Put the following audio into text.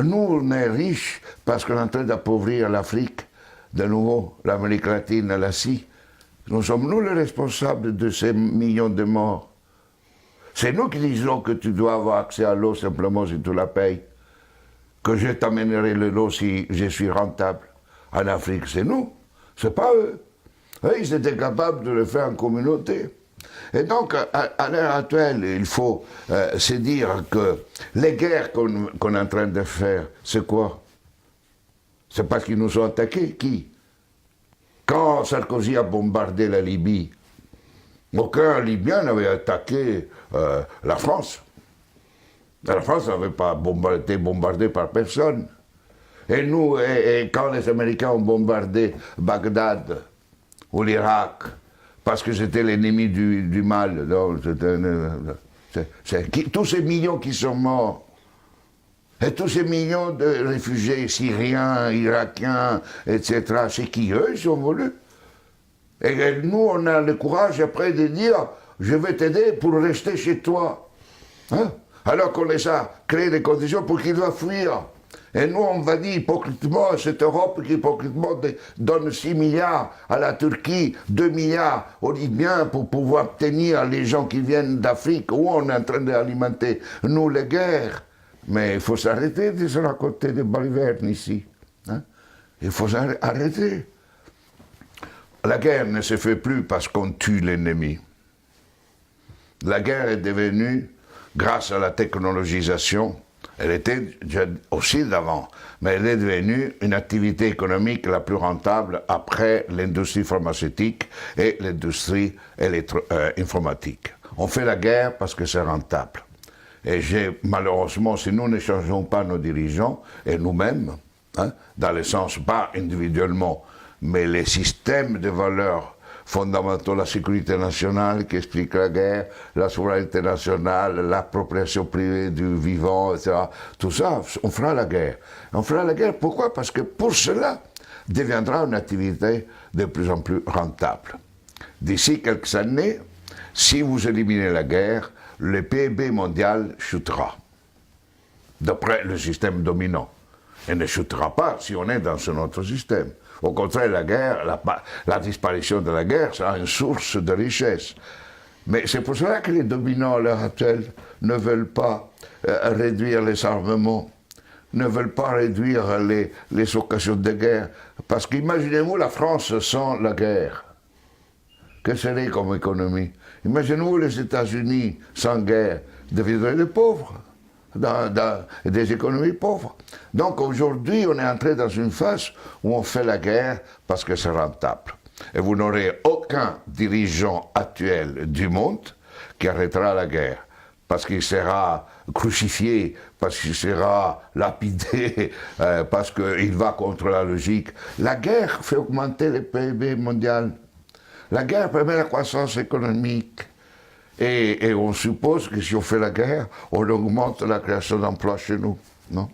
Nous, on est riches parce qu'on est en train d'appauvrir l'Afrique, de nouveau, l'Amérique latine, l'Asie. Nous sommes nous les responsables de ces millions de morts. C'est nous qui disons que tu dois avoir accès à l'eau simplement si tu la payes. Que je t'amènerai l'eau si je suis rentable. En Afrique, c'est nous, c'est pas eux. Eux, ils étaient capables de le faire en communauté. Et donc, à l'heure actuelle, il faut se dire que les guerres qu'on est en train de faire, c'est quoi? C'est parce qu'ils nous ont attaqués. Qui? Quand Sarkozy a bombardé la Libye, aucun Libyen n'avait attaqué la France. La France n'avait pas été bombardée par personne. Et nous, quand les Américains ont bombardé Bagdad ou l'Irak, parce que c'était l'ennemi du mal, tous ces millions qui sont morts, et tous ces millions de réfugiés syriens, irakiens, etc., c'est qui eux, ils sont voulus. Et nous, on a le courage après de dire, je vais t'aider pour rester chez toi. Hein? Alors qu'on les a créé les conditions pour qu'ils doivent fuir. Et nous, on va dire hypocritement, cette Europe qui hypocritement donne 6 milliards à la Turquie, 2 milliards aux Libyens pour pouvoir tenir les gens qui viennent d'Afrique, où on est en train d'alimenter, nous, les guerres. Mais il faut s'arrêter de se raconter des balivernes ici. Hein? Il faut s'arrêter. La guerre ne se fait plus parce qu'on tue l'ennemi. La guerre est devenue, grâce à la technologisation, elle était aussi d'avant, mais elle est devenue une activité économique la plus rentable après l'industrie pharmaceutique et l'industrie informatique. On fait la guerre parce que c'est rentable. Et malheureusement, si nous ne changeons pas nos dirigeants, et nous-mêmes, hein, dans le sens pas individuellement, mais les systèmes de valeurs fondamentaux, la sécurité nationale qui explique la guerre, la souveraineté nationale, l'appropriation privée du vivant, etc. Tout ça, on fera la guerre. On fera la guerre, pourquoi? Parce que pour cela, deviendra une activité de plus en plus rentable. D'ici quelques années, si vous éliminez la guerre, le PIB mondial chutera, d'après le système dominant. Il ne chutera pas si on est dans un autre système. Au contraire, la guerre, la disparition de la guerre sera une source de richesse. Mais c'est pour cela que les dominants à l'heure actuelle ne veulent pas réduire les armements, ne veulent pas réduire les occasions de guerre. Parce qu'imaginez-vous la France sans la guerre. Que serait comme économie? Imaginez-vous les États-Unis sans guerre, deviendraient des pauvres. Dans des économies pauvres. Donc aujourd'hui, on est entré dans une phase où on fait la guerre parce que c'est rentable. Et vous n'aurez aucun dirigeant actuel du monde qui arrêtera la guerre, parce qu'il sera crucifié, parce qu'il sera lapidé, parce qu'il va contre la logique. La guerre fait augmenter le PIB mondial. La guerre permet la croissance économique. Et on suppose que si on fait la guerre, on augmente la création d'emplois chez nous, non?